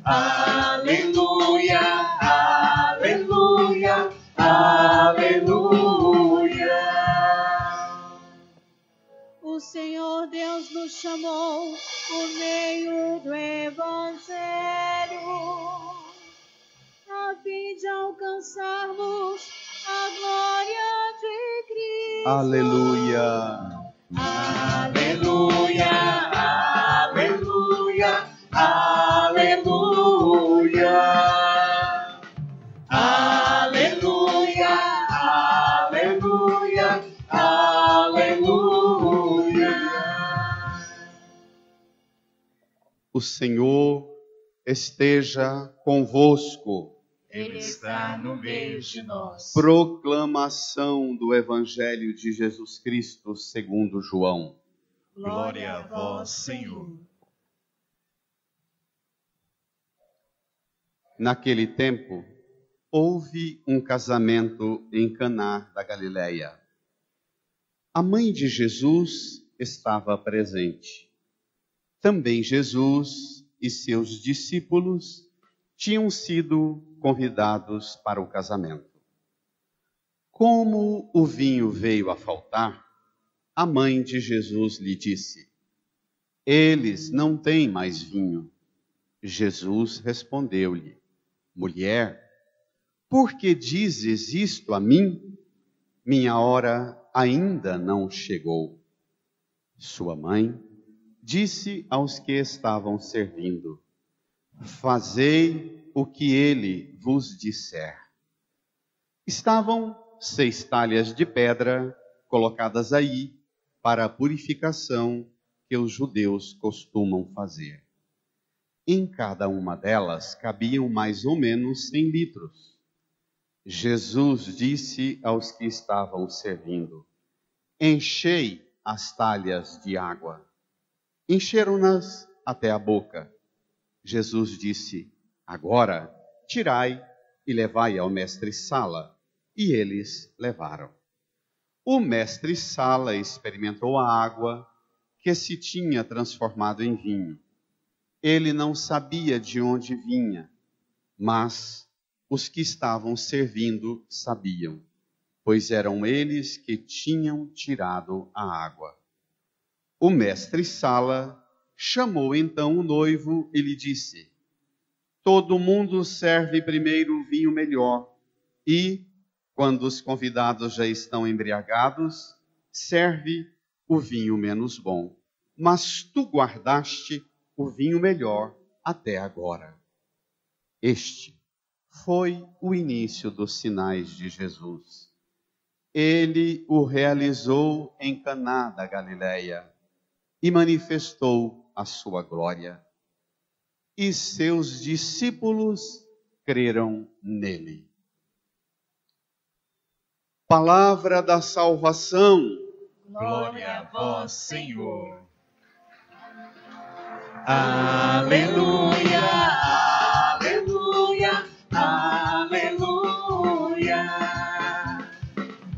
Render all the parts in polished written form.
Aleluia, aleluia, aleluia. O Senhor Deus nos chamou por meio do Evangelho, a fim de alcançarmos a glória de Cristo. Aleluia. Aleluia, aleluia, aleluia. Aleluia, aleluia, aleluia. O Senhor esteja convosco. Ele está no meio de nós. Proclamação do Evangelho de Jesus Cristo segundo João. Glória a vós, Senhor. Naquele tempo, houve um casamento em Caná da Galileia. A mãe de Jesus estava presente. Também Jesus e seus discípulos tinham sido convidados para o casamento. Como o vinho veio a faltar, a mãe de Jesus lhe disse: eles não têm mais vinho. Jesus respondeu-lhe: mulher, por que dizes isto a mim? Minha hora ainda não chegou. Sua mãe disse aos que estavam servindo: fazei o que ele vos disser. Estavam 6 talhas de pedra colocadas aí para a purificação que os judeus costumam fazer. Em cada uma delas cabiam mais ou menos 100 litros. Jesus disse aos que estavam servindo: enchei as talhas de água. Encheram-nas até a boca. Jesus disse: agora tirai e levai ao mestre-sala. E eles levaram. O mestre-sala experimentou a água que se tinha transformado em vinho. Ele não sabia de onde vinha, mas os que estavam servindo sabiam, pois eram eles que tinham tirado a água. O mestre-sala chamou então o noivo e lhe disse: todo mundo serve primeiro o vinho melhor e, quando os convidados já estão embriagados, serve o vinho menos bom. Mas tu guardaste o vinho melhor até agora. Este foi o início dos sinais de Jesus. Ele o realizou em Caná da Galileia e manifestou a sua glória. E seus discípulos creram nele. Palavra da salvação. Glória a vós, Senhor. Aleluia, aleluia, aleluia.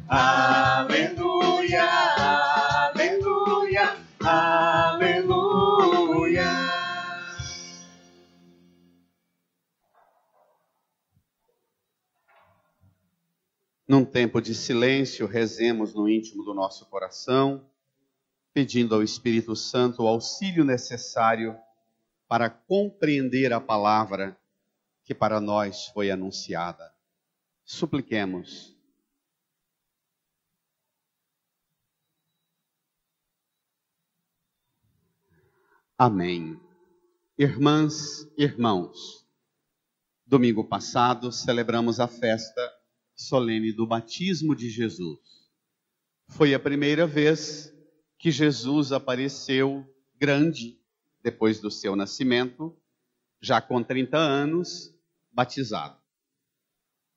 Aleluia, aleluia, aleluia. Num tempo de silêncio, rezemos no íntimo do nosso coração, pedindo ao Espírito Santo o auxílio necessário para compreender a palavra que para nós foi anunciada. Supliquemos. Amém. Irmãs, irmãos, domingo passado celebramos a festa solene do batismo de Jesus. Foi a primeira vez que Jesus apareceu grande depois do seu nascimento, já com 30 anos, batizado.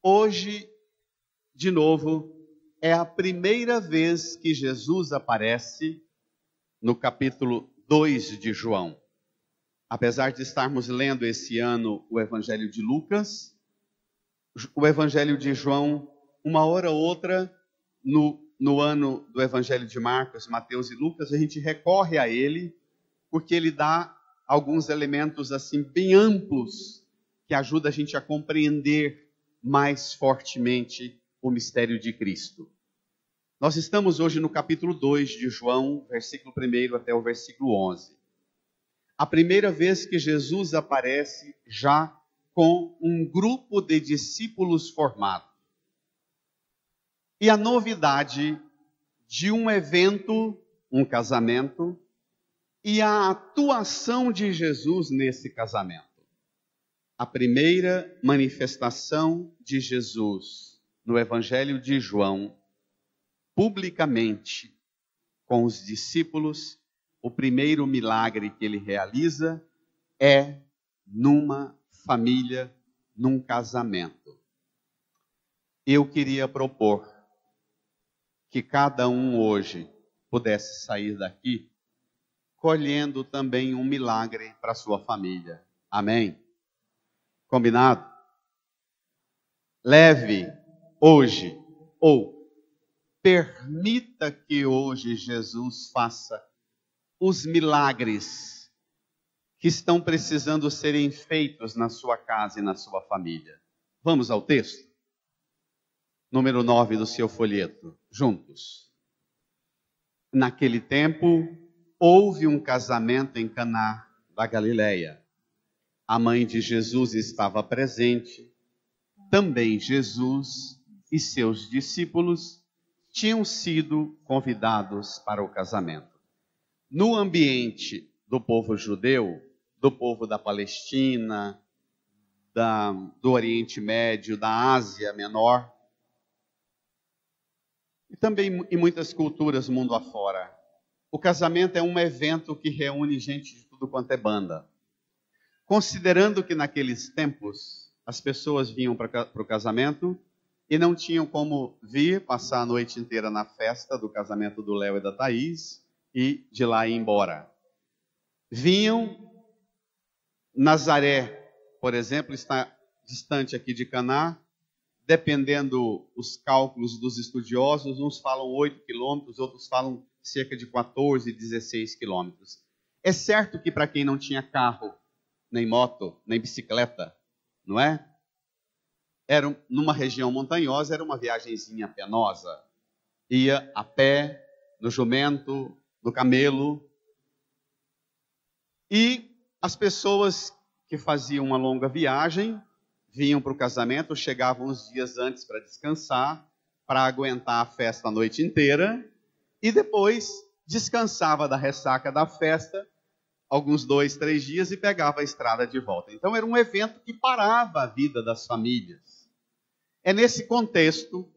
Hoje, de novo, é a primeira vez que Jesus aparece no capítulo 2 de João. Apesar de estarmos lendo esse ano o Evangelho de Lucas, o Evangelho de João, uma hora ou outra, no ano do Evangelho de Marcos, Mateus e Lucas, a gente recorre a ele, porque ele dá alguns elementos assim bem amplos que ajudam a gente a compreender mais fortemente o mistério de Cristo. Nós estamos hoje no capítulo 2 de João, versículo 1 até o versículo 11. A primeira vez que Jesus aparece já com um grupo de discípulos formado. E a novidade de um evento, um casamento, e a atuação de Jesus nesse casamento. A primeira manifestação de Jesus no Evangelho de João, publicamente, com os discípulos, o primeiro milagre que ele realiza é numa família, num casamento. Eu queria propor que cada um hoje pudesse sair daqui colhendo também um milagre para a sua família. Amém? Combinado? Leve hoje, ou permita que hoje Jesus faça os milagres que estão precisando serem feitos na sua casa e na sua família. Vamos ao texto? Número 9 do seu folheto, juntos. Naquele tempo, houve um casamento em Caná da Galileia. A mãe de Jesus estava presente. Também Jesus e seus discípulos tinham sido convidados para o casamento. No ambiente do povo judeu, do povo da Palestina, do Oriente Médio, da Ásia Menor, e também em muitas culturas mundo afora, o casamento é um evento que reúne gente de tudo quanto é banda. Considerando que naqueles tempos as pessoas vinham para o casamento e não tinham como vir passar a noite inteira na festa do casamento do Léo e da Thaís e de lá ir embora. Vinham, Nazaré, por exemplo, está distante aqui de Caná, dependendo os cálculos dos estudiosos, uns falam 8 quilômetros, outros falam cerca de 14, 16 quilômetros. É certo que para quem não tinha carro, nem moto, nem bicicleta, não é? Era numa região montanhosa, era uma viagenzinha penosa. Ia a pé, no jumento, no camelo. E as pessoas que faziam uma longa viagem vinham para o casamento, chegavam uns dias antes para descansar, para aguentar a festa a noite inteira, e depois descansava da ressaca da festa, alguns 2, 3 dias, e pegava a estrada de volta. Então era um evento que parava a vida das famílias. É nesse contexto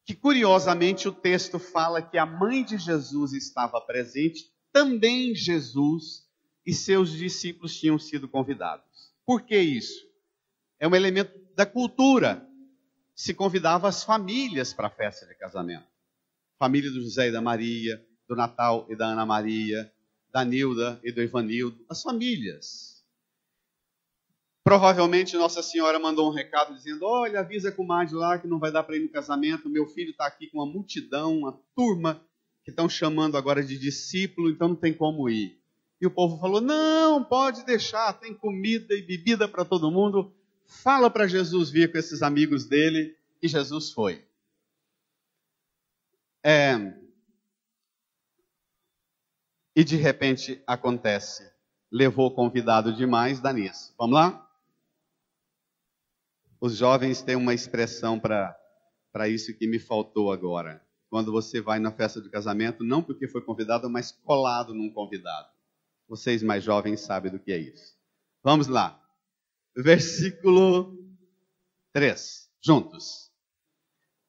que, curiosamente, o texto fala que a mãe de Jesus estava presente, também Jesus e seus discípulos tinham sido convidados. Por que isso? É um elemento da cultura. Se convidava as famílias para a festa de casamento. Família do José e da Maria, do Natal e da Ana Maria, da Nilda e do Ivanildo, as famílias. Provavelmente Nossa Senhora mandou um recado dizendo: olha, avisa a comadre lá que não vai dar para ir no casamento, meu filho está aqui com uma multidão, uma turma que estão chamando agora de discípulo, então não tem como ir. E o povo falou: não, pode deixar, tem comida e bebida para todo mundo. Fala para Jesus vir com esses amigos dele, e Jesus foi. E de repente acontece, levou o convidado demais, dá nisso. Vamos lá? Os jovens têm uma expressão para isso que me faltou agora. Quando você vai na festa de casamento, não porque foi convidado, mas colado num convidado. Vocês mais jovens sabem do que é isso. Vamos lá. Versículo 3, juntos.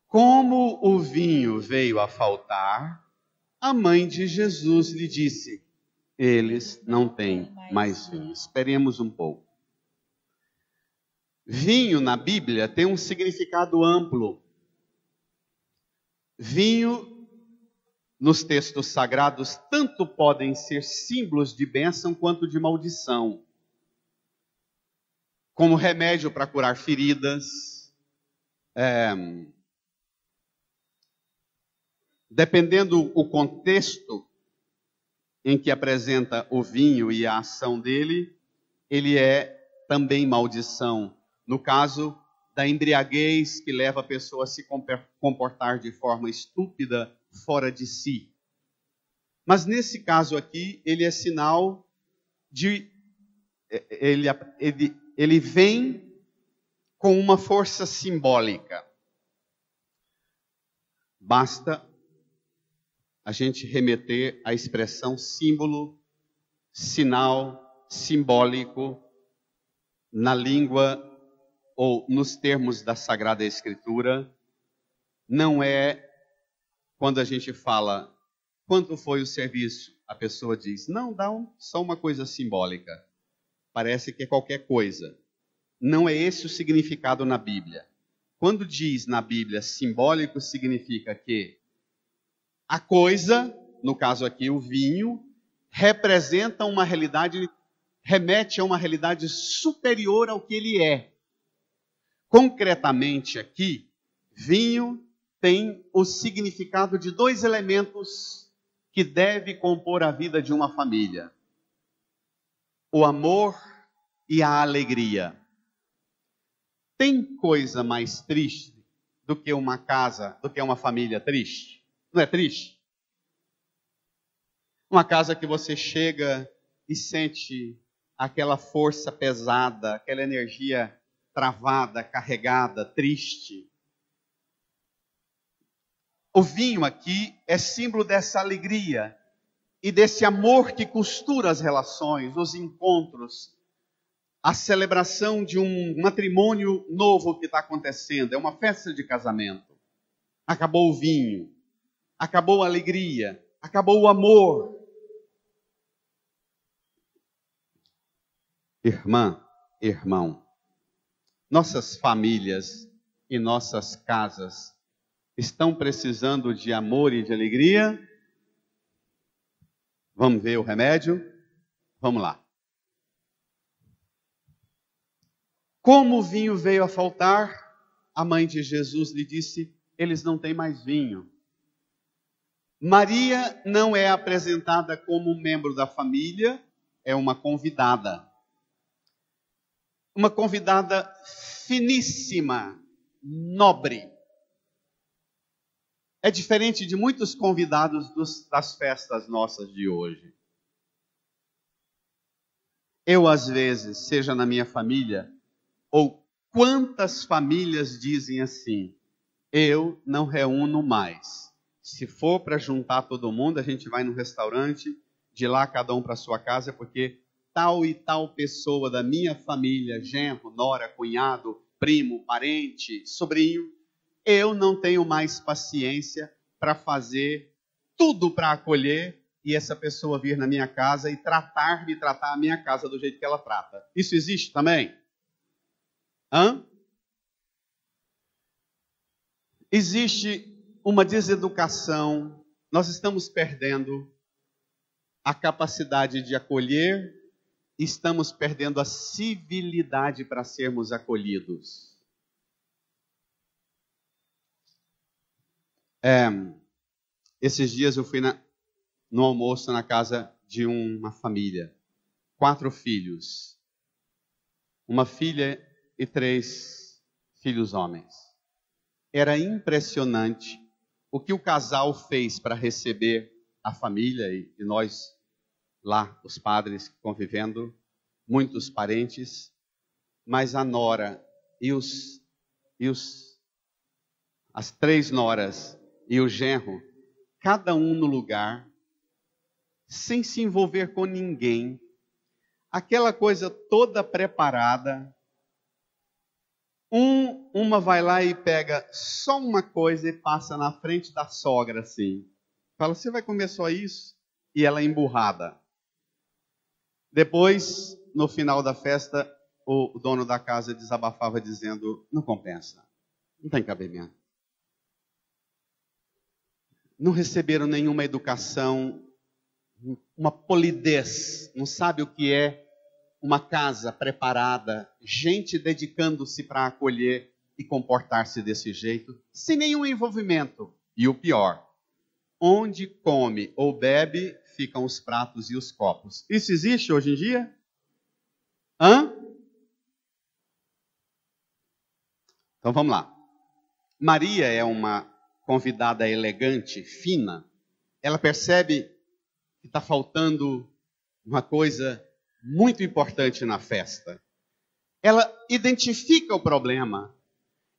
Como o vinho veio a faltar, a mãe de Jesus lhe disse: eles não têm mais vinho. Esperemos um pouco. Vinho na Bíblia tem um significado amplo. Vinho, nos textos sagrados, tanto podem ser símbolos de bênção quanto de maldição. Como remédio para curar feridas. Dependendo o contexto, em que apresenta o vinho e a ação dele, ele é também maldição. No caso da embriaguez que leva a pessoa a se comportar de forma estúpida, fora de si. Mas nesse caso aqui, ele é sinal de... Ele vem com uma força simbólica. Basta a gente remeter à expressão símbolo, sinal, simbólico, na língua ou nos termos da Sagrada Escritura. Não é quando a gente fala quanto foi o serviço, a pessoa diz, não, dá só uma coisa simbólica. Parece que é qualquer coisa. Não é esse o significado na Bíblia. Quando diz na Bíblia simbólico, significa que a coisa, no caso aqui o vinho, representa uma realidade, remete a uma realidade superior ao que ele é. Concretamente aqui, vinho tem o significado de dois elementos que deve compor a vida de uma família: o amor e a alegria. Tem coisa mais triste do que uma casa, do que uma família triste? Não é triste? Uma casa que você chega e sente aquela força pesada, aquela energia travada, carregada, triste. O vinho aqui é símbolo dessa alegria e desse amor que costura as relações, os encontros, a celebração de um matrimônio novo que está acontecendo. É uma festa de casamento. Acabou o vinho, acabou a alegria, acabou o amor. Irmã, irmão, nossas famílias e nossas casas estão precisando de amor e de alegria? Vamos ver o remédio? Vamos lá. Como o vinho veio a faltar, a mãe de Jesus lhe disse, eles não têm mais vinho. Maria não é apresentada como um membro da família, é uma convidada. Uma convidada finíssima, nobre. É diferente de muitos convidados das festas nossas de hoje. Eu, às vezes, seja na minha família, ou quantas famílias dizem assim, eu não reúno mais. Se for para juntar todo mundo, a gente vai no restaurante, de lá cada um para sua casa, porque tal e tal pessoa da minha família, genro, nora, cunhado, primo, parente, sobrinho, eu não tenho mais paciência para fazer tudo para acolher e essa pessoa vir na minha casa e tratar a minha casa do jeito que ela trata. Isso existe também? Existe uma deseducação, nós estamos perdendo a capacidade de acolher, estamos perdendo a civilidade para sermos acolhidos. Esses dias eu fui no almoço na casa de uma família, 4 filhos, uma filha e 3 filhos homens. Era impressionante o que o casal fez para receber a família e nós lá, os padres convivendo, muitos parentes, mas a nora as 3 noras e o genro, cada um no lugar, sem se envolver com ninguém, aquela coisa toda preparada. Uma vai lá e pega só uma coisa e passa na frente da sogra assim. Fala, você vai comer só isso? E ela é emburrada. Depois, no final da festa, o dono da casa desabafava dizendo, não compensa, não tem cabimento. Não receberam nenhuma educação, uma polidez, não sabe o que é uma casa preparada, gente dedicando-se para acolher e comportar-se desse jeito, sem nenhum envolvimento. E o pior, onde come ou bebe, ficam os pratos e os copos. Isso existe hoje em dia? Então vamos lá. Maria é uma convidada elegante, fina. Ela percebe que está faltando uma coisa muito importante na festa. Ela identifica o problema.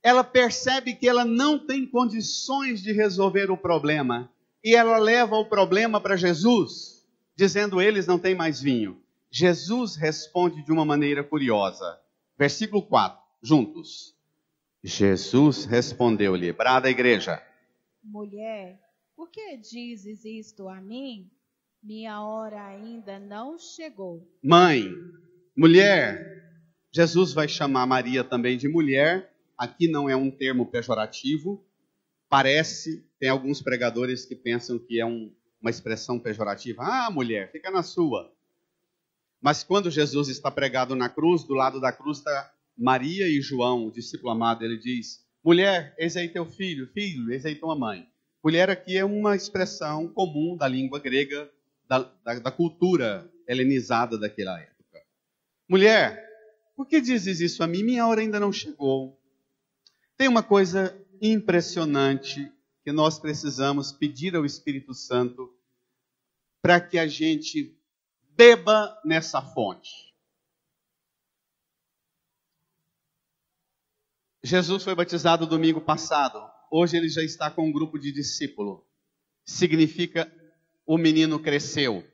Ela percebe que ela não tem condições de resolver o problema. E ela leva o problema para Jesus, dizendo: eles não têm mais vinho. Jesus responde de uma maneira curiosa. Versículo 4, juntos. Jesus respondeu-lhe, brada a igreja: mulher, por que dizes isto a mim? Minha hora ainda não chegou. Mãe, mulher. Jesus vai chamar Maria também de mulher. Aqui não é um termo pejorativo. Tem alguns pregadores que pensam que é uma expressão pejorativa. Ah, mulher, fica na sua. Mas quando Jesus está pregado na cruz, do lado da cruz está Maria e João, o discípulo amado. Ele diz: mulher, eis aí teu filho, filho, eis aí tua mãe. Mulher aqui é uma expressão comum da língua grega, da cultura helenizada daquela época. Mulher, por que dizes isso a mim? Minha hora ainda não chegou. Tem uma coisa impressionante que nós precisamos pedir ao Espírito Santo para que a gente beba nessa fonte. Jesus foi batizado domingo passado. Hoje ele já está com um grupo de discípulos. Significa o menino cresceu.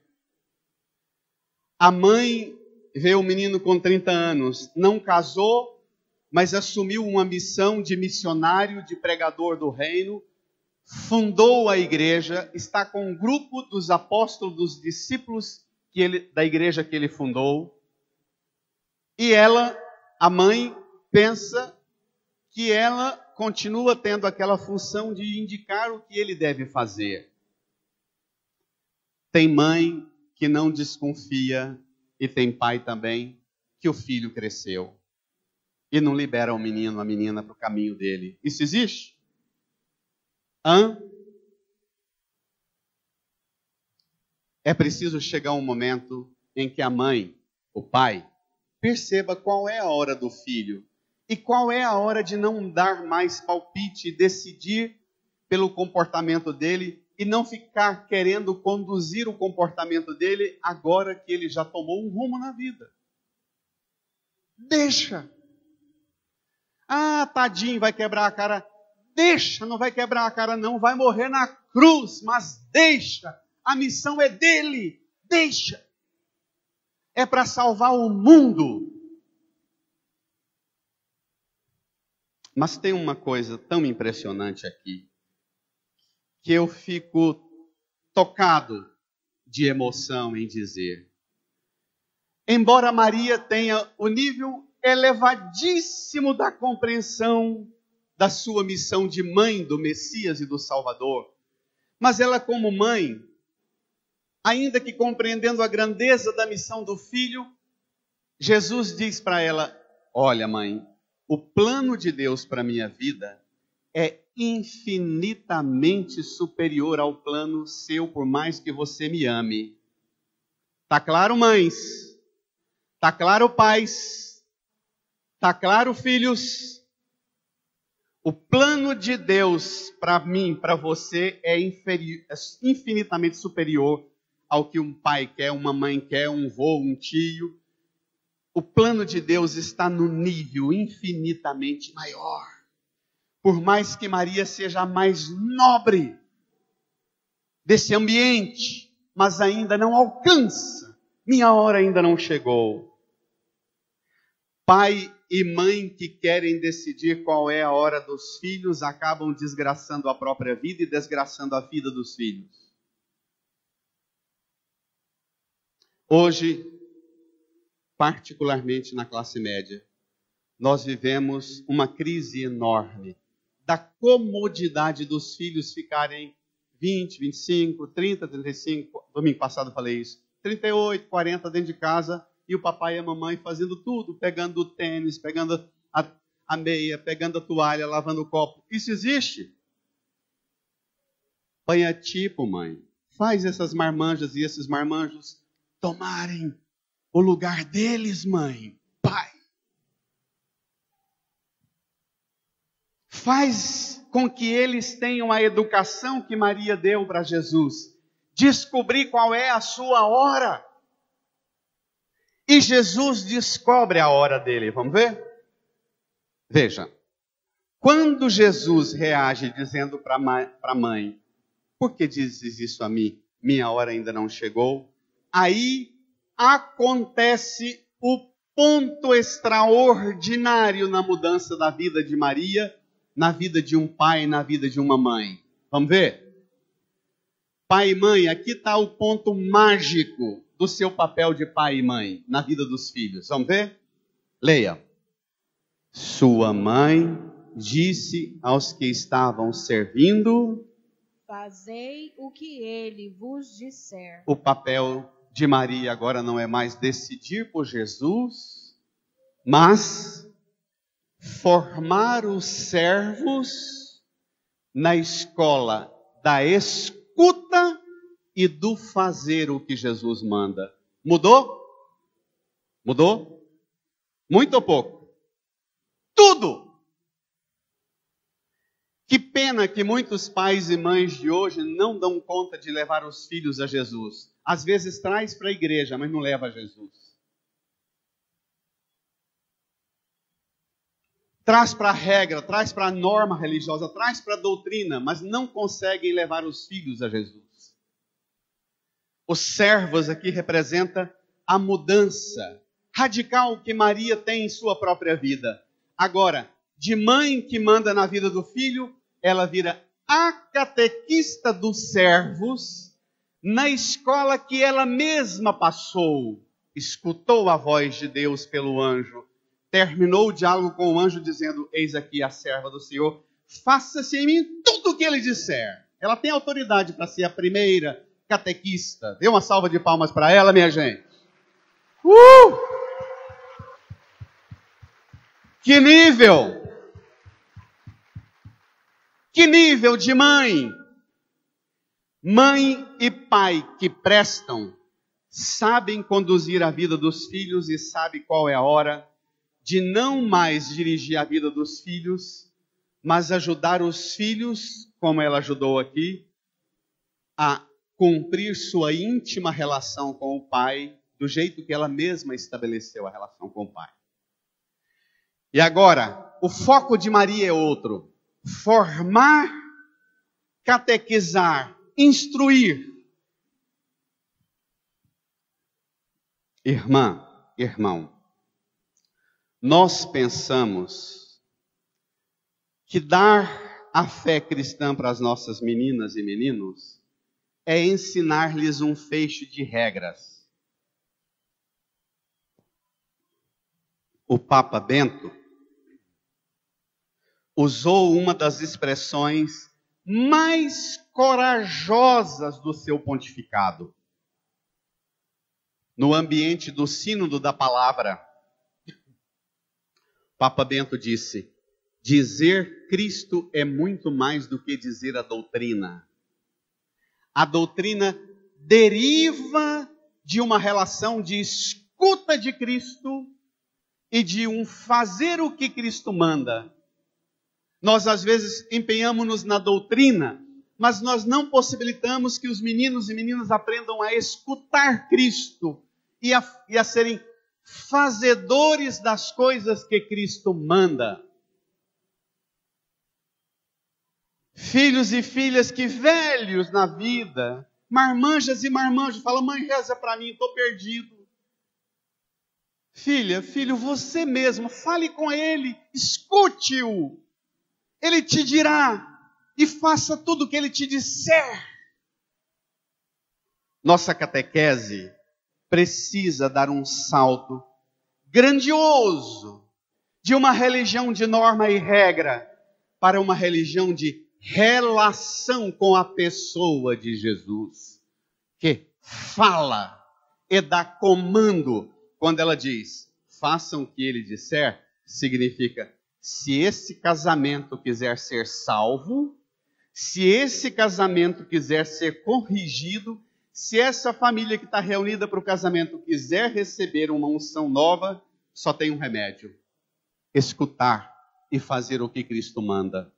A mãe vê o menino com 30 anos, não casou, mas assumiu uma missão de missionário, de pregador do reino, fundou a igreja, está com um grupo dos apóstolos, dos discípulos da igreja que ele fundou. E ela, a mãe, pensa que ela continua tendo aquela função de indicar o que ele deve fazer. Tem mãe que não desconfia, e tem pai também, que o filho cresceu e não libera o menino, a menina para o caminho dele. Isso existe? É preciso chegar um momento em que a mãe, o pai, perceba qual é a hora do filho e qual é a hora de não dar mais palpite e decidir pelo comportamento dele e não ficar querendo conduzir o comportamento dele agora que ele já tomou um rumo na vida. Deixa. Ah, tadinho, vai quebrar a cara. Deixa, não vai quebrar a cara não, vai morrer na cruz, mas deixa. A missão é dele, deixa. É para salvar o mundo. Mas tem uma coisa tão impressionante aqui, que eu fico tocado de emoção em dizer. Embora Maria tenha o nível elevadíssimo da compreensão da sua missão de mãe do Messias e do Salvador, mas ela como mãe, ainda que compreendendo a grandeza da missão do filho, Jesus diz para ela: olha, mãe, o plano de Deus para a minha vida é infinitamente superior ao plano seu, por mais que você me ame. Tá claro, mães? Tá claro, pais? Tá claro, filhos? O plano de Deus para mim, para você, é infinitamente superior ao que um pai quer, uma mãe quer, um vô, um tio. O plano de Deus está no nível infinitamente maior. Por mais que Maria seja a mais nobre desse ambiente, mas ainda não alcança. Minha hora ainda não chegou. Pai e mãe que querem decidir qual é a hora dos filhos acabam desgraçando a própria vida e desgraçando a vida dos filhos. Hoje, particularmente na classe média, nós vivemos uma crise enorme da comodidade dos filhos ficarem 20, 25, 30, 35, domingo passado eu falei isso, 38, 40 dentro de casa, e o papai e a mamãe fazendo tudo, pegando o tênis, pegando a meia, pegando a toalha, lavando o copo. Isso existe? Ponha tipo, mãe. Faz essas marmanjas e esses marmanjos tomarem o lugar deles, mãe. Pai. Faz com que eles tenham a educação que Maria deu para Jesus. Descobrir qual é a sua hora. E Jesus descobre a hora dele. Vamos ver? Veja. Quando Jesus reage dizendo para a mãe, por que dizes isso a mim? Minha hora ainda não chegou. Aí acontece o ponto extraordinário na mudança da vida de Maria, na vida de um pai, na vida de uma mãe. Vamos ver? Pai e mãe, aqui está o ponto mágico do seu papel de pai e mãe na vida dos filhos. Vamos ver? Leia. Sua mãe disse aos que estavam servindo: fazei o que ele vos disser. O papel de Maria agora não é mais decidir por Jesus, mas formar os servos na escola da escuta e do fazer o que Jesus manda. Mudou? Mudou? Muito ou pouco? Tudo! Que pena que muitos pais e mães de hoje não dão conta de levar os filhos a Jesus. Às vezes traz para a igreja, mas não leva a Jesus. Traz para a regra, traz para a norma religiosa, traz para a doutrina, mas não conseguem levar os filhos a Jesus. Os servos aqui representam a mudança radical que Maria tem em sua própria vida. Agora, de mãe que manda na vida do filho, ela vira a catequista dos servos na escola que ela mesma passou. Escutou a voz de Deus pelo anjo. Terminou o diálogo com o anjo dizendo: eis aqui a serva do Senhor, faça-se em mim tudo o que ele disser. Ela tem autoridade para ser a primeira catequista. Dê uma salva de palmas para ela, minha gente. Que nível! Que nível de mãe! Mãe e pai que prestam, sabem conduzir a vida dos filhos e sabem qual é a hora de não mais dirigir a vida dos filhos, mas ajudar os filhos, como ela ajudou aqui, a cumprir sua íntima relação com o pai, do jeito que ela mesma estabeleceu a relação com o pai. E agora, o foco de Maria é outro. Formar, catequizar, instruir. Irmã, irmão, nós pensamos que dar a fé cristã para as nossas meninas e meninos é ensinar-lhes um feixe de regras. O Papa Bento usou uma das expressões mais corajosas do seu pontificado. No ambiente do sínodo da palavra, Papa Bento disse: dizer Cristo é muito mais do que dizer a doutrina. A doutrina deriva de uma relação de escuta de Cristo e de um fazer o que Cristo manda. Nós, às vezes, empenhamos-nos na doutrina, mas nós não possibilitamos que os meninos e meninas aprendam a escutar Cristo e a serem fazedores das coisas que Cristo manda. Filhos e filhas que velhos na vida, marmanjas e marmanjos, falam: mãe, reza para mim, estou perdido. Filha, filho, você mesmo, fale com ele, escute-o. Ele te dirá e faça tudo o que ele te disser. Nossa catequese precisa dar um salto grandioso de uma religião de norma e regra para uma religião de relação com a pessoa de Jesus, que fala e dá comando. Quando ela diz: façam o que ele disser, significa: se esse casamento quiser ser salvo, Se esse casamento quiser ser corrigido, se essa família que está reunida para o casamento quiser receber uma unção nova, só tem um remédio: escutar e fazer o que Cristo manda.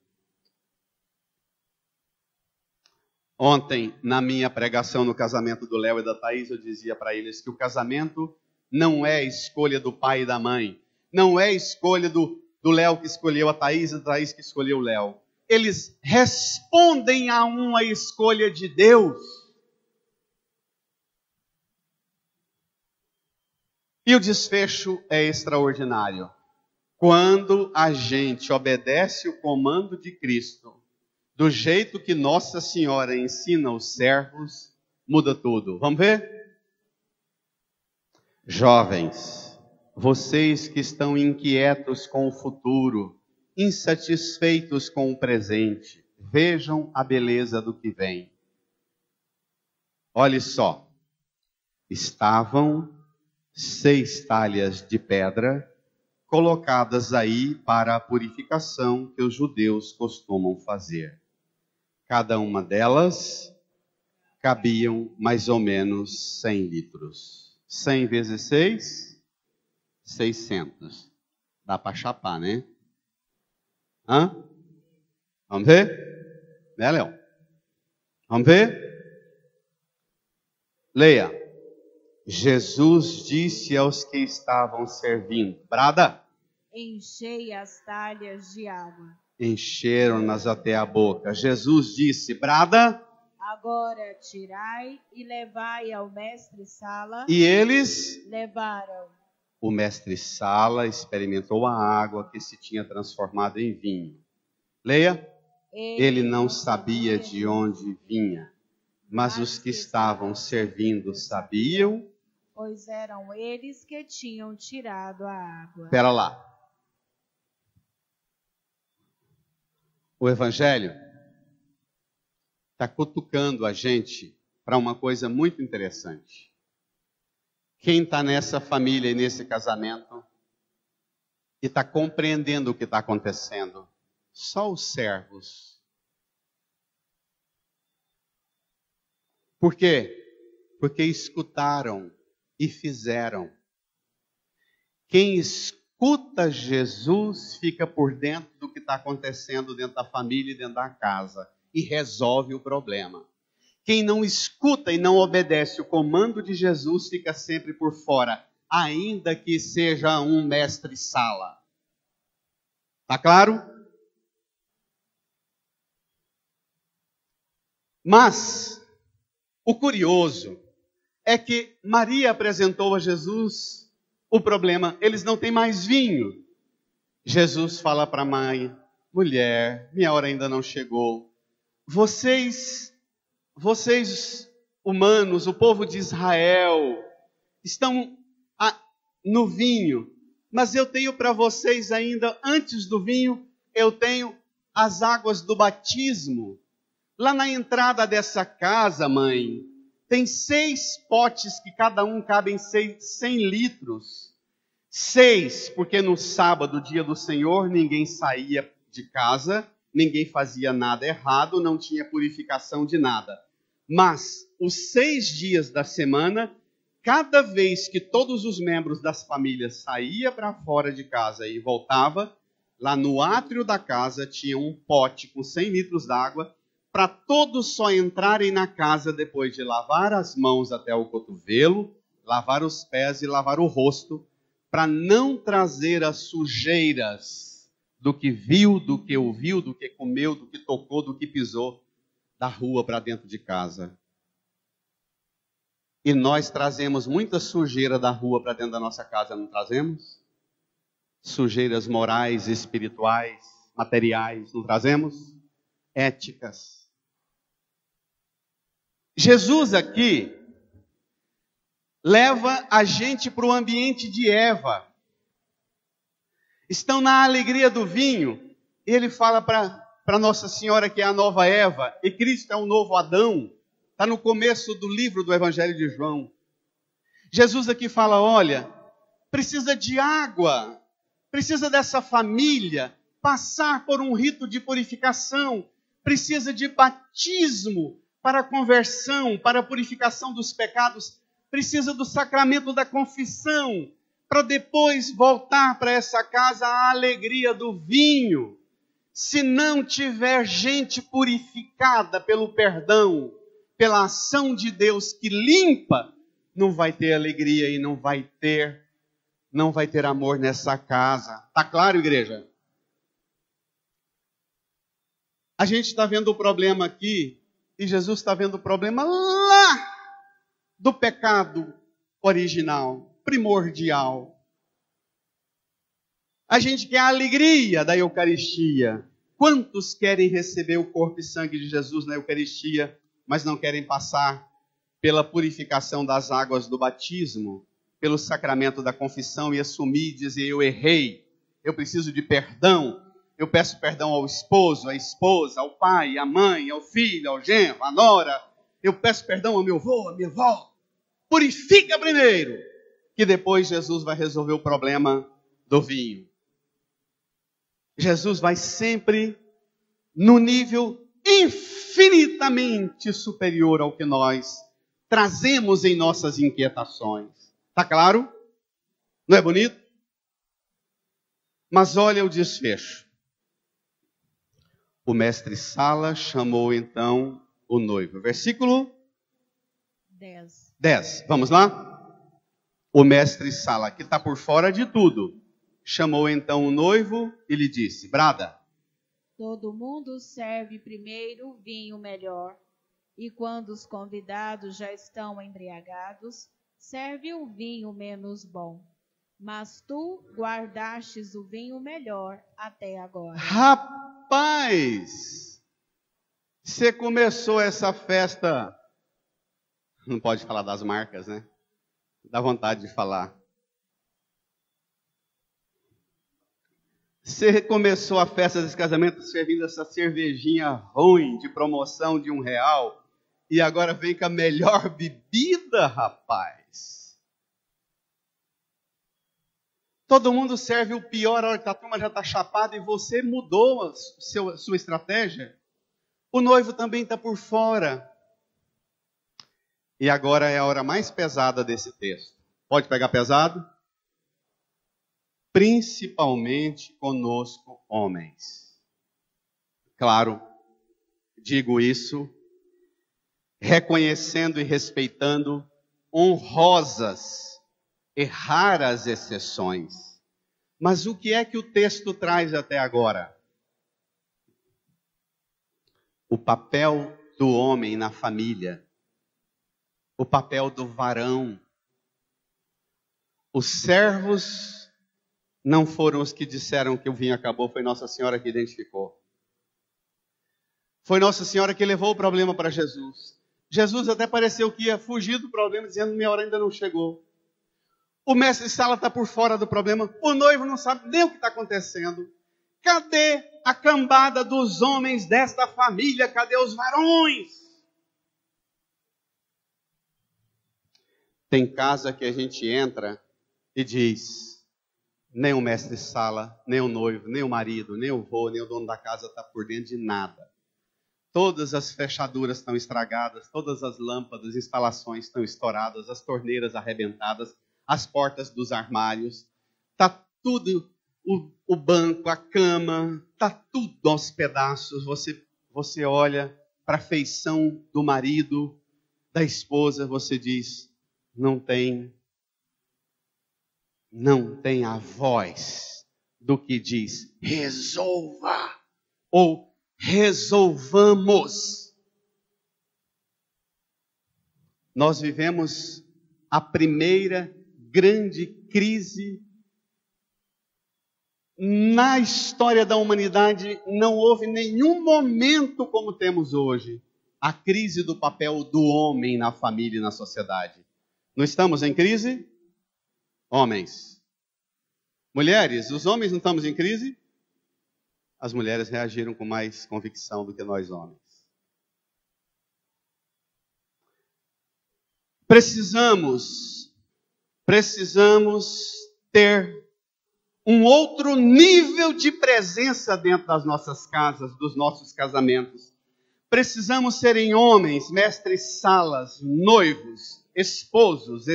Ontem, na minha pregação no casamento do Léo e da Thaís, eu dizia para eles que o casamento não é escolha do pai e da mãe, não é escolha do Léo que escolheu a Thaís e da Thaís que escolheu o Léo. Eles respondem a uma escolha de Deus. E o desfecho é extraordinário. Quando a gente obedece o comando de Cristo, do jeito que Nossa Senhora ensina os servos, muda tudo. Vamos ver? Jovens, vocês que estão inquietos com o futuro, insatisfeitos com o presente, vejam a beleza do que vem. Olhe só, estavam 6 talhas de pedra colocadas aí para a purificação que os judeus costumam fazer. Cada uma delas cabiam mais ou menos 100 litros. 100 vezes 6, 600. Dá para chapar, né? Hã? Vamos ver? Né, Léo? Vamos ver? Leia. Jesus disse aos que estavam servindo: Brada, enchei as talhas de água. Encheram-nas até a boca. Jesus disse: Brada, agora tirai e levai ao mestre-sala. E eles levaram. O mestre-sala experimentou a água que se tinha transformado em vinho. Leia. Ele não sabia de onde vinha, mas os que estavam servindo sabiam, pois eram eles que tinham tirado a água. Espera lá. O Evangelho está cutucando a gente para uma coisa muito interessante. Quem está nessa família e nesse casamento e está compreendendo o que está acontecendo? Só os servos. Por quê? Porque escutaram e fizeram. Quem escuta Jesus fica por dentro do que está acontecendo dentro da família e dentro da casa e resolve o problema. Quem não escuta e não obedece o comando de Jesus fica sempre por fora, ainda que seja um mestre-sala. Tá claro? Mas o curioso é que Maria apresentou a Jesus o problema: eles não têm mais vinho. Jesus fala para a mãe: mulher, minha hora ainda não chegou. Vocês humanos, o povo de Israel, estão no vinho, mas eu tenho para vocês ainda, antes do vinho, eu tenho as águas do batismo. Lá na entrada dessa casa, mãe, tem 6 potes que cada um cabem 100 litros. 6, porque no sábado, dia do Senhor, ninguém saía de casa, ninguém fazia nada errado, não tinha purificação de nada. Mas os 6 dias da semana, cada vez que todos os membros das famílias saíam para fora de casa e voltava, lá no átrio da casa tinha um pote com 100 litros d'água, para todos só entrarem na casa depois de lavar as mãos até o cotovelo, lavar os pés e lavar o rosto, para não trazer as sujeiras do que viu, do que ouviu, do que comeu, do que tocou, do que pisou, da rua para dentro de casa. E nós trazemos muita sujeira da rua para dentro da nossa casa, não trazemos? Sujeiras morais, espirituais, materiais, não trazemos? Éticas. Jesus aqui leva a gente para o ambiente de Eva. Estão na alegria do vinho. Ele fala para Nossa Senhora que é a nova Eva, e Cristo é o novo Adão. Está no começo do livro do Evangelho de João. Jesus aqui fala: olha, precisa de água, precisa dessa família passar por um rito de purificação, precisa de batismo para a conversão, para a purificação dos pecados, precisa do sacramento da confissão, para depois voltar para essa casa a alegria do vinho. Se não tiver gente purificada pelo perdão, pela ação de Deus que limpa, não vai ter alegria e não vai ter amor nessa casa. Tá claro, igreja? A gente está vendo o problema aqui e Jesus está vendo o problema lá do pecado original, primordial. A gente quer a alegria da Eucaristia. Quantos querem receber o corpo e sangue de Jesus na Eucaristia, mas não querem passar pela purificação das águas do batismo, pelo sacramento da confissão e assumir e dizer: eu errei, eu preciso de perdão, eu peço perdão ao esposo, à esposa, ao pai, à mãe, ao filho, ao genro, à nora, eu peço perdão ao meu avô, à minha avó. Purifica primeiro, que depois Jesus vai resolver o problema do vinho. Jesus vai sempre no nível infinitamente superior ao que nós trazemos em nossas inquietações. Está claro? Não é bonito? Mas olha o desfecho. O mestre Sala chamou então o noivo. Versículo 10. Vamos lá? O mestre Sala, que está por fora de tudo, chamou então o noivo e lhe disse: Brada, todo mundo serve primeiro vinho melhor, e quando os convidados já estão embriagados, serve o vinho menos bom. Mas tu guardastes o vinho melhor até agora. Rapaz, você começou essa festa, não pode falar das marcas, né? Dá vontade de falar. Você começou a festa desse casamento servindo essa cervejinha ruim de promoção de R$1 e agora vem com a melhor bebida, rapaz. Todo mundo serve o pior a hora que a turma já está chapada e você mudou a sua estratégia. O noivo também está por fora. E agora é a hora mais pesada desse texto. Pode pegar pesado? Principalmente conosco, homens. Claro, digo isso reconhecendo e respeitando honrosas e raras exceções. Mas o que é que o texto traz até agora? O papel do homem na família, o papel do varão. Os servos não foram os que disseram que o vinho acabou, foi Nossa Senhora que identificou. Foi Nossa Senhora que levou o problema para Jesus. Jesus até pareceu que ia fugir do problema, dizendo: minha hora ainda não chegou. O mestre Sala está por fora do problema, o noivo não sabe nem o que está acontecendo. Cadê a cambada dos homens desta família? Cadê os varões? Tem casa que a gente entra e diz: nem o mestre Sala, nem o noivo, nem o marido, nem o vô, nem o dono da casa está por dentro de nada. Todas as fechaduras estão estragadas, todas as lâmpadas, instalações estão estouradas, as torneiras arrebentadas, as portas dos armários. Está tudo, o banco, a cama, está tudo aos pedaços. Você olha para a feição do marido, da esposa, você diz: não tem a voz do que diz resolva ou resolvamos. Nós vivemos a primeira grande crise na história da humanidade. Não houve nenhum momento como temos hoje. A crise do papel do homem na família e na sociedade. Não estamos em crise? Homens. Mulheres, os homens não estamos em crise? As mulheres reagiram com mais convicção do que nós homens. Precisamos ter um outro nível de presença dentro das nossas casas, dos nossos casamentos. precisamos serem homens, mestres salas, noivos, esposos,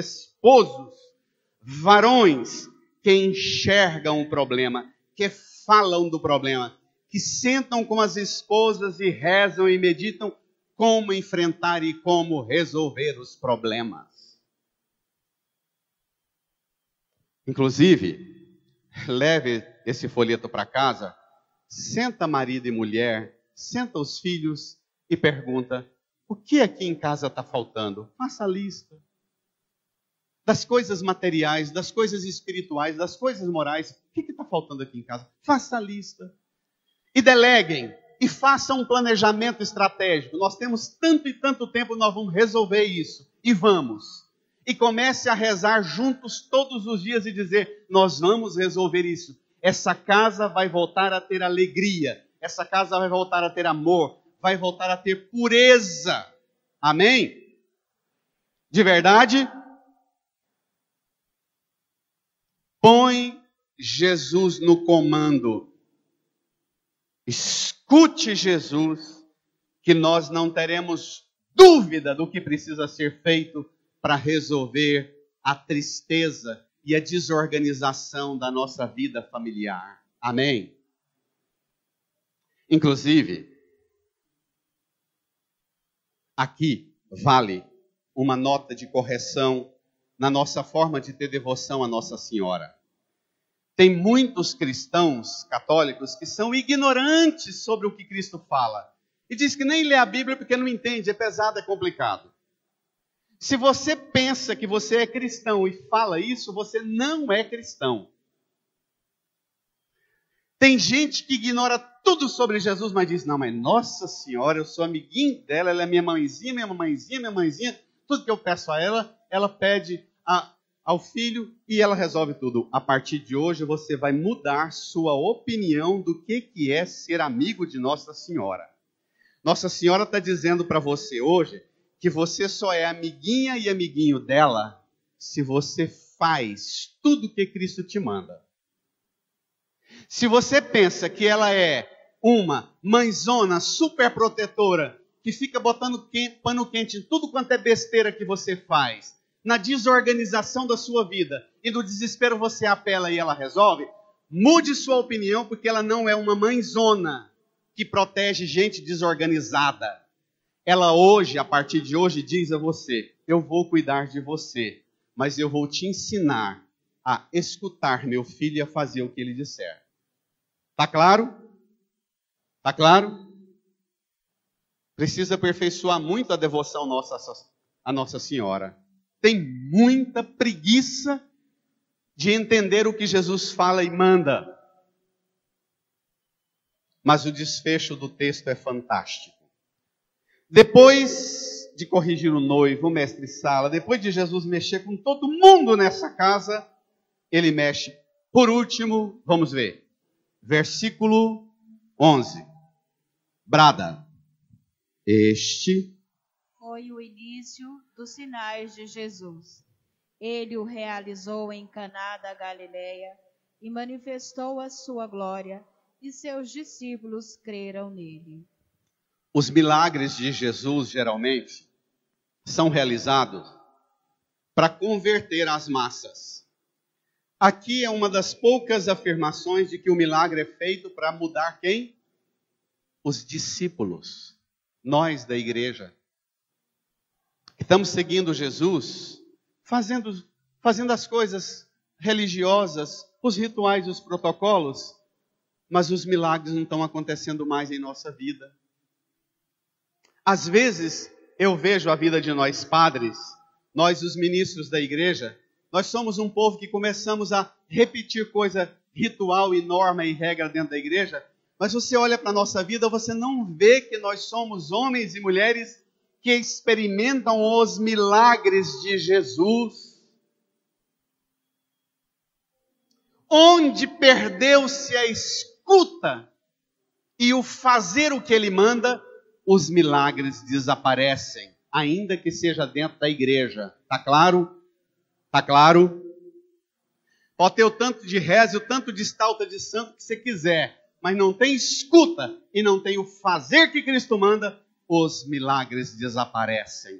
varões que enxergam o problema, que falam do problema, que sentam com as esposas e rezam e meditam como enfrentar e como resolver os problemas. Inclusive, leve esse folheto para casa, senta marido e mulher, senta os filhos e pergunta: o que aqui em casa está faltando? Faça a lista. Das coisas materiais, das coisas espirituais, das coisas morais. O que está faltando aqui em casa? Faça a lista. E deleguem. E façam um planejamento estratégico. Nós temos tanto e tanto tempo, nós vamos resolver isso. E vamos. E comece a rezar juntos todos os dias e dizer: nós vamos resolver isso. Essa casa vai voltar a ter alegria. Essa casa vai voltar a ter amor. Vai voltar a ter pureza. Amém? De verdade? Põe Jesus no comando. Escute Jesus, que nós não teremos dúvida do que precisa ser feito para resolver a tristeza e a desorganização da nossa vida familiar. Amém? Inclusive, aqui vale uma nota de correção na nossa forma de ter devoção a Nossa Senhora. Tem muitos cristãos católicos que são ignorantes sobre o que Cristo fala. E diz que nem lê a Bíblia porque não entende, é pesado, é complicado. Se você pensa que você é cristão e fala isso, você não é cristão. Tem gente que ignora tudo sobre Jesus, mas diz: não, mas Nossa Senhora, eu sou amiguinho dela, ela é minha mãezinha, tudo que eu peço a ela, ela pede ao filho e ela resolve tudo. A partir de hoje você vai mudar sua opinião do que é ser amigo de Nossa Senhora. Nossa Senhora está dizendo para você hoje que você só é amiguinha e amiguinho dela se você faz tudo que Cristo te manda. Se você pensa que ela é uma mãezona super protetora, que fica botando pano quente em tudo quanto é besteira que você faz, na desorganização da sua vida, e no desespero você apela e ela resolve, mude sua opinião, porque ela não é uma mãezona que protege gente desorganizada. Ela hoje, a partir de hoje, diz a você: eu vou cuidar de você, mas eu vou te ensinar a escutar meu filho e a fazer o que ele disser. Tá claro? Tá claro? Precisa aperfeiçoar muito a devoção nossa a Nossa Senhora. Tem muita preguiça de entender o que Jesus fala e manda. Mas o desfecho do texto é fantástico. Depois de corrigir o noivo, o mestre Sala, depois de Jesus mexer com todo mundo nessa casa, ele mexe. Por último, vamos ver. Versículo 11. Brada. Este foi o início dos sinais de Jesus. Ele o realizou em Caná da Galileia e manifestou a sua glória, e seus discípulos creram nele. Os milagres de Jesus, geralmente, são realizados para converter as massas. Aqui é uma das poucas afirmações de que o milagre é feito para mudar quem? Os discípulos, nós da igreja. Estamos seguindo Jesus, fazendo as coisas religiosas, os rituais, os protocolos, mas os milagres não estão acontecendo mais em nossa vida. Às vezes, eu vejo a vida de nós padres, nós os ministros da igreja, nós somos um povo que começamos a repetir coisa ritual e norma e regra dentro da igreja, mas você olha para a nossa vida, você não vê que nós somos homens e mulheres que experimentam os milagres de Jesus. Onde perdeu-se a escuta e o fazer o que ele manda, os milagres desaparecem, ainda que seja dentro da igreja. Tá claro? Tá claro? Pode ter o tanto de reza, o tanto de estalta de santo que você quiser, mas não tem escuta e não tem o fazer que Cristo manda, os milagres desaparecem.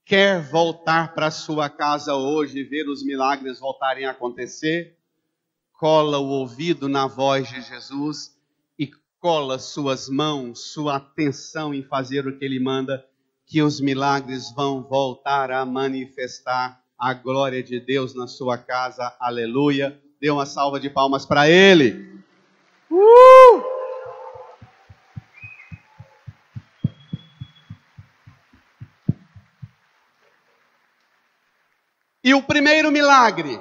Quer voltar para sua casa hoje e ver os milagres voltarem a acontecer? Cola o ouvido na voz de Jesus e cola suas mãos, sua atenção em fazer o que Ele manda, que os milagres vão voltar a manifestar a glória de Deus na sua casa. Aleluia! Dê uma salva de palmas para Ele. E o primeiro milagre,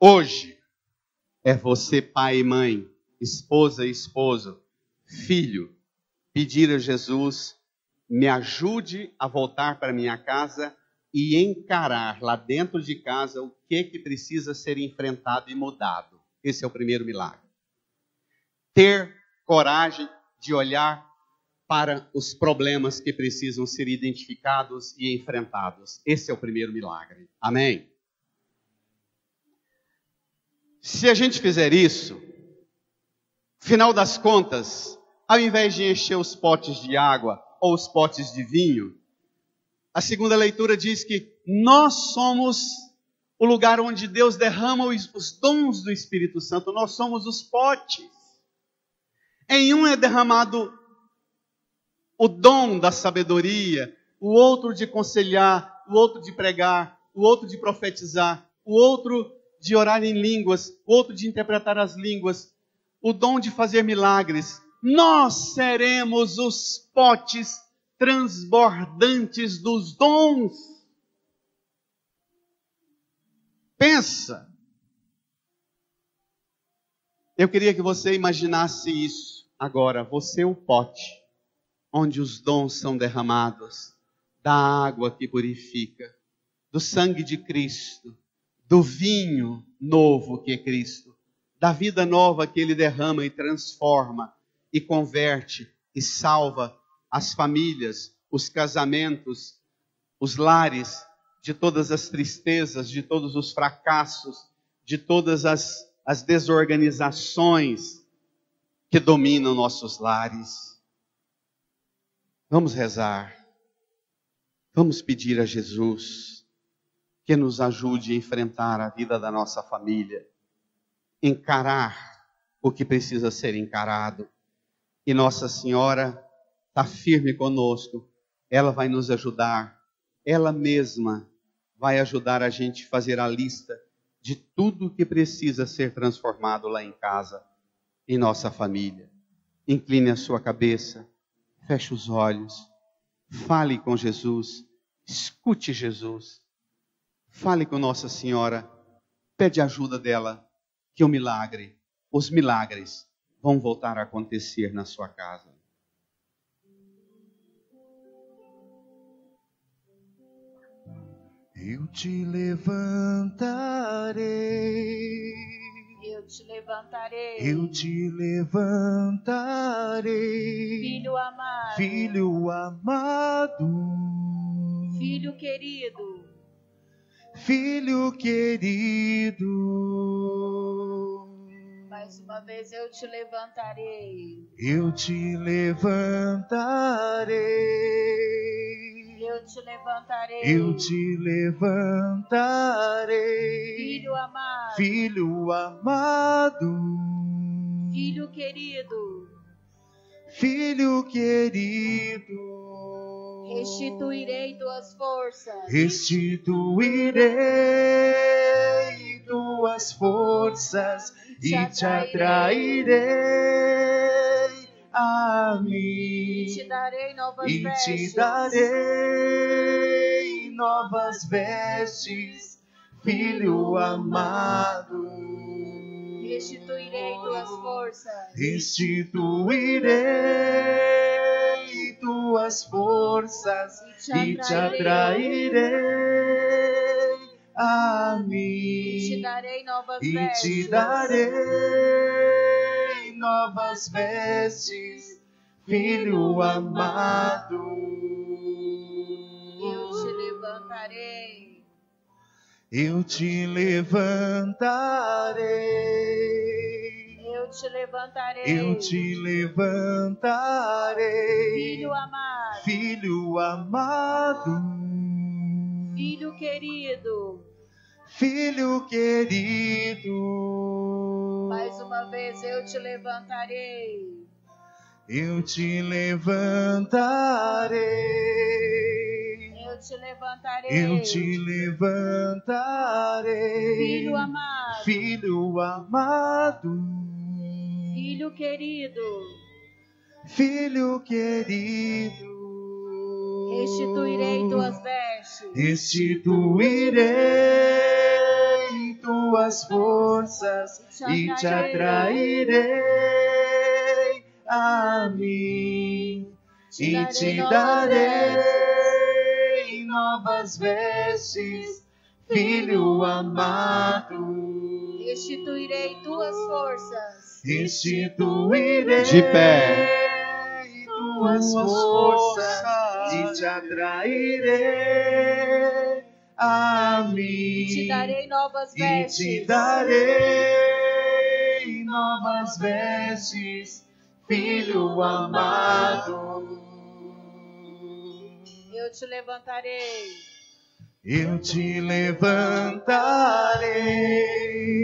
hoje, é você, pai e mãe, esposa e esposo, filho, pedir a Jesus, me ajude a voltar para minha casa e encarar lá dentro de casa o que precisa ser enfrentado e mudado. Esse é o primeiro milagre. Ter coragem de olhar para os problemas que precisam ser identificados e enfrentados. Esse é o primeiro milagre. Amém? Se a gente fizer isso, final das contas, ao invés de encher os potes de água ou os potes de vinho, a segunda leitura diz que nós somos o lugar onde Deus derrama os dons do Espírito Santo. Nós somos os potes. Em um é derramado o dom da sabedoria, o outro de aconselhar, o outro de pregar, o outro de profetizar, o outro de orar em línguas, o outro de interpretar as línguas, o dom de fazer milagres. Nós seremos os potes transbordantes dos dons. Pensa. Eu queria que você imaginasse isso agora. Você é o pote onde os dons são derramados, da água que purifica, do sangue de Cristo, do vinho novo que é Cristo, da vida nova que Ele derrama e transforma, e converte e salva as famílias, os casamentos, os lares, de todas as tristezas, de todos os fracassos, de todas as desorganizações que dominam nossos lares. Vamos rezar. Vamos pedir a Jesus que nos ajude a enfrentar a vida da nossa família, encarar o que precisa ser encarado. E Nossa Senhora está firme conosco. Ela vai nos ajudar. Ela mesma vai ajudar a gente a fazer a lista de tudo que precisa ser transformado lá em casa, em nossa família. Incline a sua cabeça, feche os olhos, fale com Jesus, escute Jesus, fale com Nossa Senhora, pede ajuda dela, que os milagres vão voltar a acontecer na sua casa. Eu te levantarei. Eu te levantarei. Eu te levantarei. Filho amado. Filho amado. Filho querido. Filho querido. Mais uma vez eu te levantarei. Eu te levantarei. Eu te levantarei. Eu te levantarei. Filho amado. Filho amado. Filho querido. Filho querido. Restituirei tuas forças. Restituirei tuas forças e te atrairei a mim. E te darei novas E vestes. te darei novas vestes, filho amado. Restituirei tuas forças. Restituirei tuas forças e te atrairei a mim. E te darei novas E vestes. te darei novas vestes, filho amado. Eu te levantarei. Eu te levantarei. Eu te levantarei. Eu te levantarei. Filho amado. Filho amado. Filho querido. Filho querido. Mais uma vez eu te levantarei. Eu te levantarei. Eu te levantarei. Eu te levantarei. Filho amado. Filho amado. Filho querido. Filho querido. Restituirei tuas vestes. Restituirei tuas forças e te atrairei a mim. E te darei novas vestes, filho amado. Restituirei tuas forças. Restituirei De pé. tuas forças e te atrairei a mim. E te darei novas E vestes. te darei novas vestes, filho amado. Eu te levantarei. Eu te levantarei.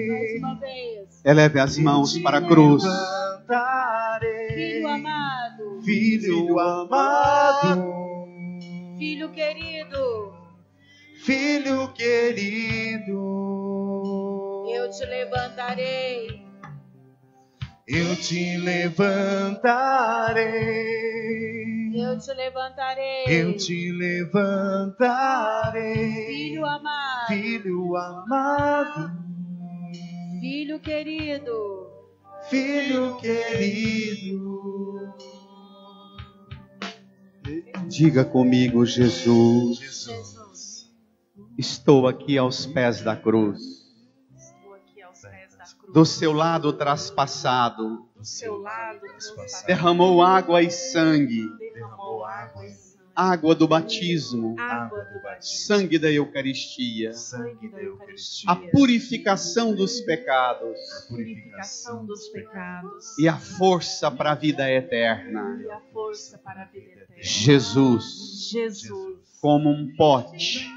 Mais uma vez. Eleve as mãos para a cruz. Levantarei. Filho amado. Filho amado. Filho querido. Filho querido. Eu te levantarei. Eu te levantarei. Eu te levantarei. Eu te levantarei. Filho amado. Filho amado. Filho querido. Filho querido. Diga comigo, Jesus, Jesus. estou aqui aos pés da cruz. Estou aqui aos pés da cruz. Do seu lado traspassado, Do seu lado, transpassado. derramou água e sangue, Derramou água e sangue. água do batismo, Água do batismo. sangue da Eucaristia, Sangue da Eucaristia. a purificação dos pecados Purificação dos pecados. e a força para a vida eterna. E a força para a vida eterna. Jesus, Jesus. como um pote,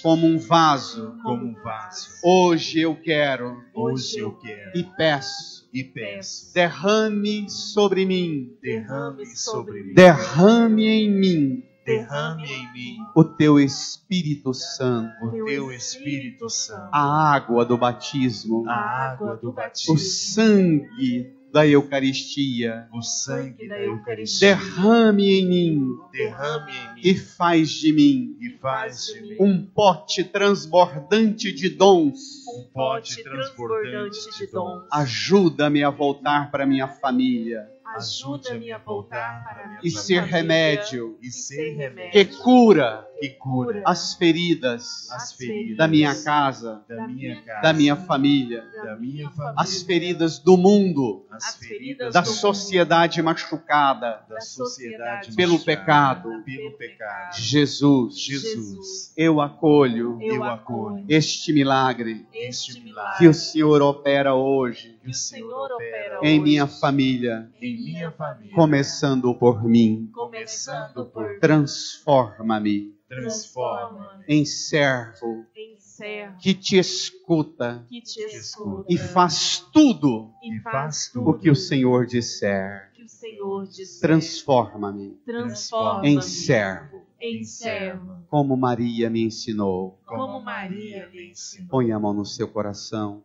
como um vaso, Como um vaso. hoje eu quero Hoje eu quero e peço, e peço. derrame sobre mim, Derrame sobre mim. derrame em mim Derrame em mim o teu Espírito Santo, o teu Espírito Santo. a água do batismo, A água do batismo. o sangue da Eucaristia. O sangue da Eucaristia. Derrame em mim Derrame em mim e faz de mim e faz de mim um pote transbordante de dons. um pote transbordante de dons. Ajuda-me a voltar para minha família Ajuda-me a voltar para a minha e ser família. remédio E ser remédio que cura que cura as feridas as feridas da minha casa, da minha casa, da minha família, da minha família, as feridas do mundo, as feridas da do mundo, sociedade machucada da sociedade pelo machucada, pecado. pelo pecado. Jesus, Jesus, eu acolho eu acolho este milagre este milagre que o Senhor opera hoje que o Senhor opera em hoje minha família, em minha família, começando por mim. Começando por Transforma-me transforma em servo em servo que te escuta que te escuta e faz tudo e faz tudo o que o Senhor disser. que o Senhor disser. Transforma-me Transforma em servo, em servo, como Maria me ensinou. como Maria lhe ensinou. Põe a mão no seu coração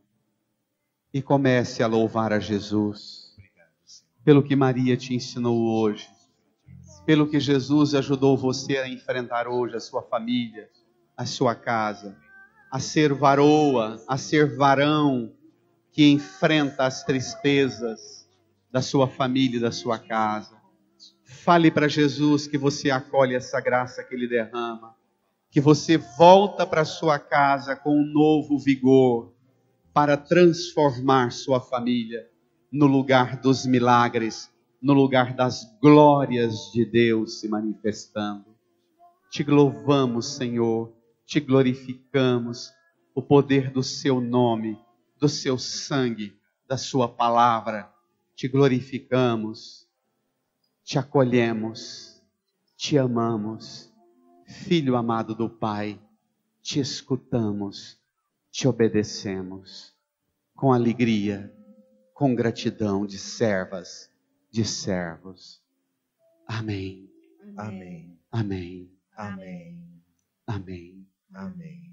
e comece a louvar a Jesus pelo que Maria te ensinou hoje, pelo que Jesus ajudou você a enfrentar hoje a sua família, a sua casa, a ser varoa, a ser varão que enfrenta as tristezas da sua família e da sua casa. Fale para Jesus que você acolhe essa graça que Ele derrama, que você volta para sua casa com um novo vigor para transformar sua família no lugar dos milagres, no lugar das glórias de Deus se manifestando. Te louvamos, Senhor, te glorificamos, o poder do seu nome, do seu sangue, da sua palavra, te glorificamos, te acolhemos, te amamos. Filho amado do Pai, te escutamos, te obedecemos com alegria, com gratidão de servas, de servos. Amém. Amém. Amém. Amém. Amém. Amém.